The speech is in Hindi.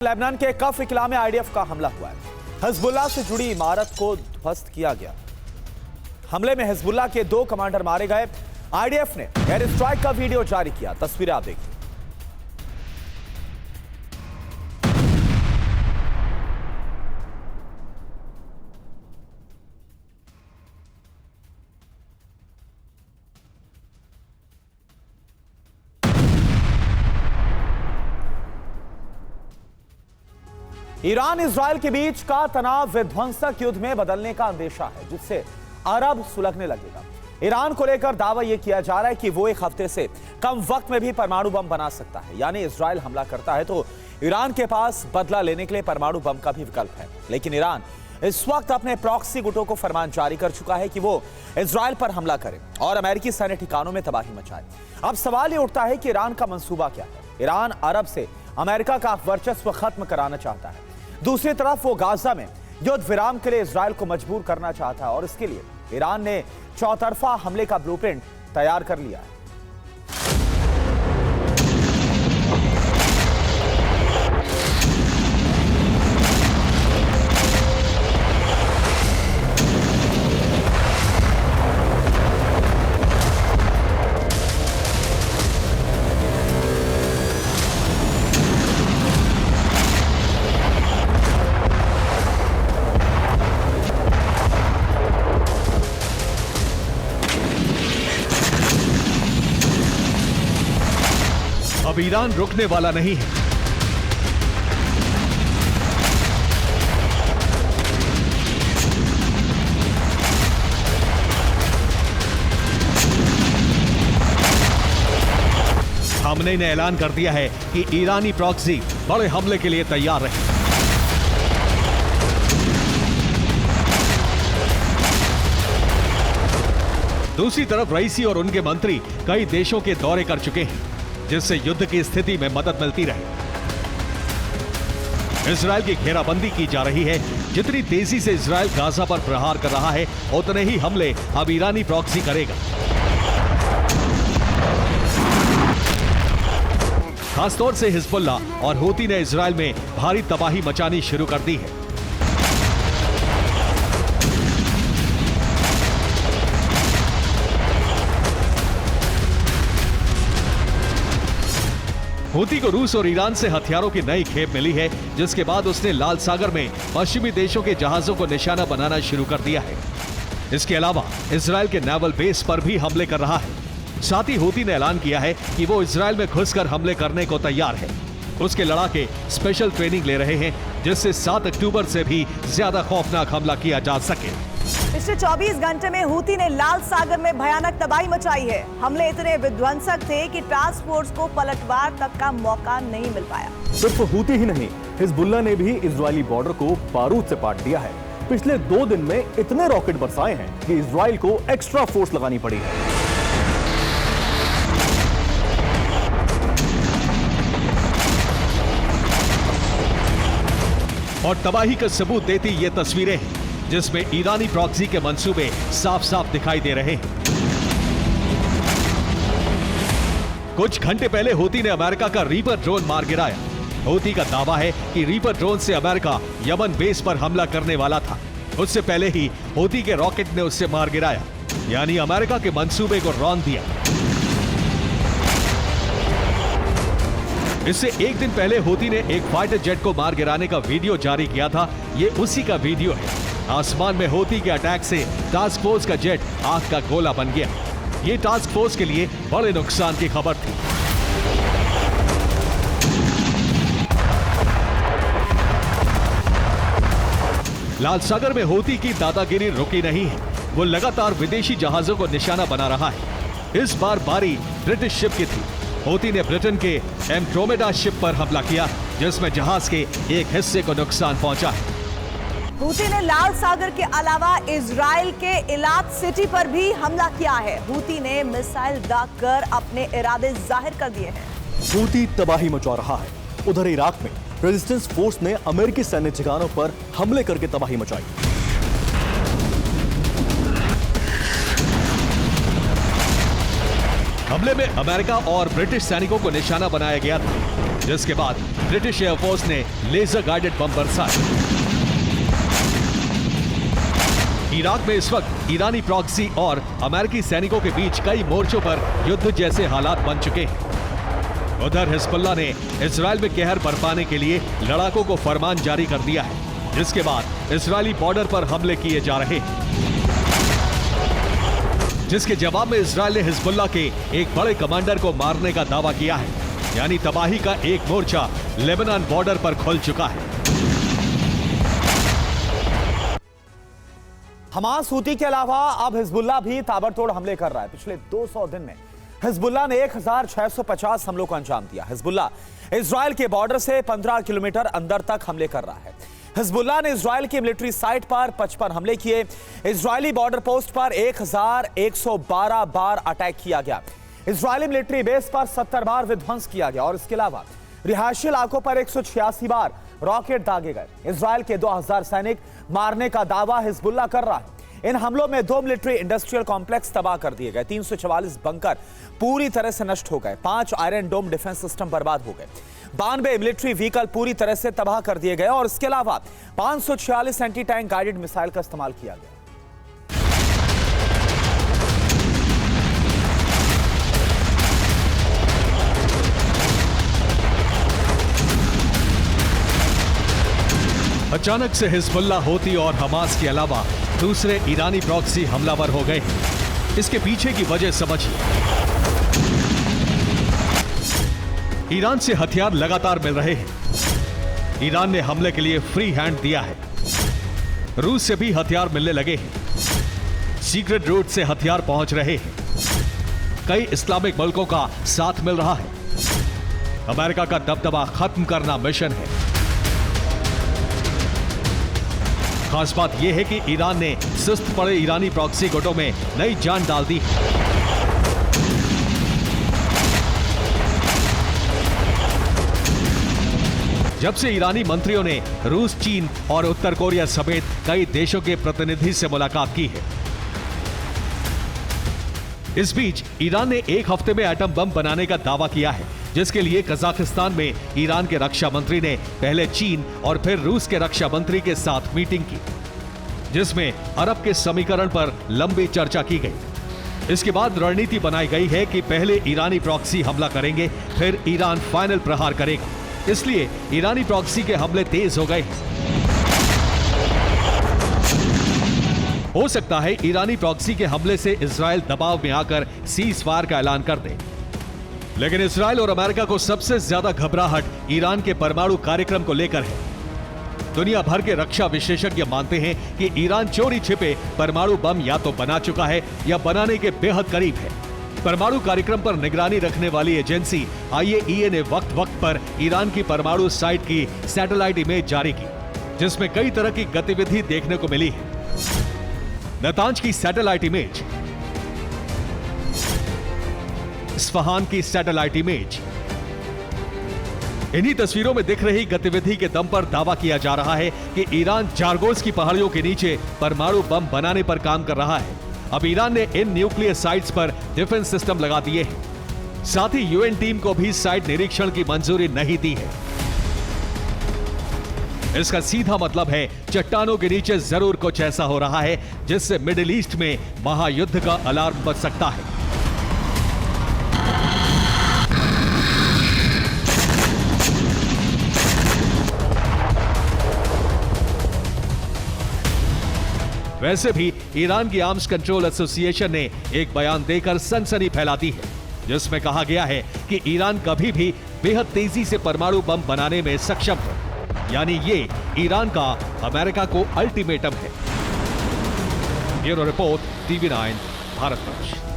लेबनान के कफ इकला में आईडीएफ का हमला हुआ है। हिजबुल्लाह से जुड़ी इमारत को ध्वस्त किया गया। हमले में हिजबुल्लाह के 2 कमांडर मारे गए। आईडीएफ ने एयर स्ट्राइक का वीडियो जारी किया। तस्वीरें आप देखिए। ईरान इजराइल के बीच का तनाव विध्वंसक युद्ध में बदलने का अंदेशा है, जिससे अरब सुलगने लगेगा। ईरान को लेकर दावा यह किया जा रहा है कि वो एक हफ्ते से कम वक्त में भी परमाणु बम बना सकता है। यानी इजराइल हमला करता है तो ईरान के पास बदला लेने के लिए परमाणु बम का भी विकल्प है। लेकिन ईरान इस वक्त अपने प्रॉक्सी गुटों को फरमान जारी कर चुका है कि वो इजराइल पर हमला करे और अमेरिकी सैन्य ठिकानों में तबाही मचाए। अब सवाल यह उठता है कि ईरान का मंसूबा क्या है। ईरान अरब से अमेरिका का वर्चस्व खत्म कराना चाहता है। दूसरी तरफ वो गाजा में युद्ध विराम के लिए इजराइल को मजबूर करना चाहता है और इसके लिए ईरान ने चौतरफा हमले का ब्लूप्रिंट तैयार कर लिया है। अब ईरान रुकने वाला नहीं है। हमने ने ऐलान कर दिया है कि ईरानी प्रॉक्सी बड़े हमले के लिए तैयार रहे। दूसरी तरफ रईसी और उनके मंत्री कई देशों के दौरे कर चुके हैं, जिससे युद्ध की स्थिति में मदद मिलती रहे। इजराइल की घेराबंदी की जा रही है। जितनी तेजी से इजराइल गाजा पर प्रहार कर रहा है, उतने ही हमले अब ईरानी प्रॉक्सी करेगा। खासतौर से हिजबुल्लाह और हूती ने इजराइल में भारी तबाही मचानी शुरू कर दी है। हूती को रूस और ईरान से हथियारों की नई खेप मिली है, जिसके बाद उसने लाल सागर में पश्चिमी देशों के जहाजों को निशाना बनाना शुरू कर दिया है। इसके अलावा इजराइल के नेवल बेस पर भी हमले कर रहा है। साथ ही हूती ने ऐलान किया है कि वो इजराइल में घुसकर हमले करने को तैयार है। उसके लड़ाके स्पेशल ट्रेनिंग ले रहे हैं, जिससे 7 अक्टूबर से भी ज्यादा खौफनाक हमला किया जा सके। पिछले 24 घंटे में हूती ने लाल सागर में भयानक तबाही मचाई है। हमले इतने विध्वंसक थे कि टास्क फोर्स को पलटवार तक का मौका नहीं मिल पाया। सिर्फ हूती ही नहीं, हिजबुल्लाह ने भी इजरायली बॉर्डर को बारूद से पाट दिया है। पिछले 2 दिन में इतने रॉकेट बरसाए हैं कि इजराइल को एक्स्ट्रा फोर्स लगानी पड़ी है। और तबाही का सबूत देती ये तस्वीरें हैं, जिसमें ईरानी प्रॉक्सी के मंसूबे साफ साफ दिखाई दे रहे हैं। कुछ घंटे पहले हूती ने अमेरिका का रीपर ड्रोन मार गिराया। हूती का दावा है कि रीपर ड्रोन से अमेरिका यमन बेस पर हमला करने वाला था। उससे पहले ही हूती के रॉकेट ने उससे मार गिराया, यानी अमेरिका के मंसूबे को रौंद दिया। इससे एक दिन पहले हूती ने एक फाइटर जेट को मार गिराने का वीडियो जारी किया था। ये उसी का वीडियो है। आसमान में हूती के अटैक से टास्क फोर्स का जेट आग का गोला बन गया। ये टास्क फोर्स के लिए बड़े नुकसान की खबर थी। लाल सागर में हूती की दादागिरी रुकी नहीं है। वो लगातार विदेशी जहाजों को निशाना बना रहा है। इस बार बारी ब्रिटिश शिप की थी। हूती ने ब्रिटेन के एंड्रोमेडा शिप पर हमला किया, जिसमें जहाज के एक हिस्से को नुकसान पहुंचा है। हूती ने लाल सागर के अलावा इजराइल के इलात सिटी पर भी हमला किया है। हूती ने मिसाइल दागकर अपने इरादे जाहिर कर दिए हैं। हूती तबाही मचा रहा है। उधर इराक में रेजिस्टेंस फोर्स ने अमेरिकी सैन्य ठिकानों पर हमले करके तबाही मचाई। हमले में अमेरिका और ब्रिटिश सैनिकों को निशाना बनाया गया था। जिसके बाद ब्रिटिश एयरफोर्स ने लेजर गाइडेड बम बरसाए। इराक में इस वक्त ईरानी प्रॉक्सी और अमेरिकी सैनिकों के बीच कई मोर्चों पर युद्ध जैसे हालात बन चुके हैं। उधर हिजबुल्लाह ने इजराइल में कहर बरपाने के लिए लड़ाकों को फरमान जारी कर दिया है, जिसके बाद इजरायली बॉर्डर पर हमले किए जा रहे हैं, जिसके जवाब में इजराइल ने हिजबुल्लाह के एक बड़े कमांडर को मारने का दावा किया है। यानी तबाही का एक मोर्चा लेबनान बॉर्डर पर खुल चुका है। हमास हूती के अलावा अब हिजबुल्लाह भी ताबड़तोड़ हमले कर रहा है। पिछले 200 दिन में हिजबुल्लाह ने 1650 हमलों को अंजाम दिया। हिजबुल्लाह इजराइल के बॉर्डर से 15 किलोमीटर अंदर तक हमले कर रहा है। हिजबुल्लाह ने इजराइल की मिलिट्री साइट पर 55 हमले किए। इजरायली बॉर्डर पोस्ट पर 1112 बार अटैक किया गया। इजरायली मिलिट्री बेस पर 70 बार विध्वंस किया गया और इसके अलावा रिहायशी इलाकों पर 186 बार रॉकेट दागे गए। इजराइल के 2000 सैनिक मारने का दावा हिजबुल्लाह कर रहा है। इन हमलों में 2 मिलिट्री इंडस्ट्रियल कॉम्प्लेक्स तबाह कर दिए गए, 344 बंकर पूरी तरह से नष्ट हो गए, 5 आयरन डोम डिफेंस सिस्टम बर्बाद हो गए, 92 मिलिट्री व्हीकल पूरी तरह से तबाह कर दिए गए और इसके अलावा 546 एंटी टैंक गाइडेड मिसाइल का इस्तेमाल किया गया। अचानक से हिजबुल्लाह, हूती और हमास के अलावा दूसरे ईरानी प्रॉक्सी हमलावर हो गए हैं। इसके पीछे की वजह समझिए। ईरान से हथियार लगातार मिल रहे हैं। ईरान ने हमले के लिए फ्री हैंड दिया है। रूस से भी हथियार मिलने लगे हैं। सीक्रेट रूट से हथियार पहुंच रहे हैं। कई इस्लामिक मुल्कों का साथ मिल रहा है। अमेरिका का दबदबा खत्म करना मिशन है। खास बात यह है कि ईरान ने सुस्त पड़े ईरानी प्रॉक्सी गुटों में नई जान डाल दी है। जब से ईरानी मंत्रियों ने रूस, चीन और उत्तर कोरिया समेत कई देशों के प्रतिनिधि से मुलाकात की है। इस बीच ईरान ने एक हफ्ते में एटम बम बनाने का दावा किया है, जिसके लिए कजाकिस्तान में ईरान के रक्षा मंत्री ने पहले चीन और फिर रूस के रक्षा मंत्री के साथ मीटिंग की, जिसमें अरब के समीकरण पर लंबी चर्चा की गई। इसके बाद रणनीति बनाई गई है कि पहले ईरानी प्रॉक्सी हमला करेंगे, फिर ईरान फाइनल प्रहार करेगा। इसलिए ईरानी प्रॉक्सी के हमले तेज हो गए हैं। हो सकता है ईरानी प्रॉक्सी के हमले से इजराइल दबाव में आकर सीज फायर का ऐलान कर दे। लेकिन इजराइल और अमेरिका को सबसे ज्यादा घबराहट ईरान के परमाणु कार्यक्रम को लेकर है। दुनिया भर के रक्षा विशेषज्ञ मानते हैं कि ईरान चोरी छिपे परमाणु बम या तो बना चुका है या बनाने के बेहद करीब है। परमाणु कार्यक्रम पर निगरानी रखने वाली एजेंसी IAEA ने वक्त वक्त पर ईरान की परमाणु साइट की सैटेलाइट इमेज जारी की, जिसमें कई तरह की गतिविधि देखने को मिली है। नतांज की सैटेलाइट इमेज, इस्फहान की सैटेलाइट इमेज। इन्हीं तस्वीरों में दिख रही गतिविधि के दम पर दावा किया जा रहा है कि ईरान जारगोस की पहाड़ियों के नीचे परमाणु बम बनाने पर काम कर रहा है। अब ईरान ने इन न्यूक्लियर साइट्स पर डिफेंस सिस्टम लगा दिए हैं। साथ ही UN टीम को भी साइट निरीक्षण की मंजूरी नहीं दी है। इसका सीधा मतलब है चट्टानों के नीचे जरूर कुछ ऐसा हो रहा है जिससे मिडिल ईस्ट में महायुद्ध का अलार्म बज सकता है। वैसे भी ईरान की आर्म्स कंट्रोल एसोसिएशन ने एक बयान देकर सनसनी फैला दी है, जिसमें कहा गया है कि ईरान कभी भी बेहद तेजी से परमाणु बम बनाने में सक्षम है। यानी ये ईरान का अमेरिका को अल्टीमेटम है। Bureau report, TV9 Bharatvarsh.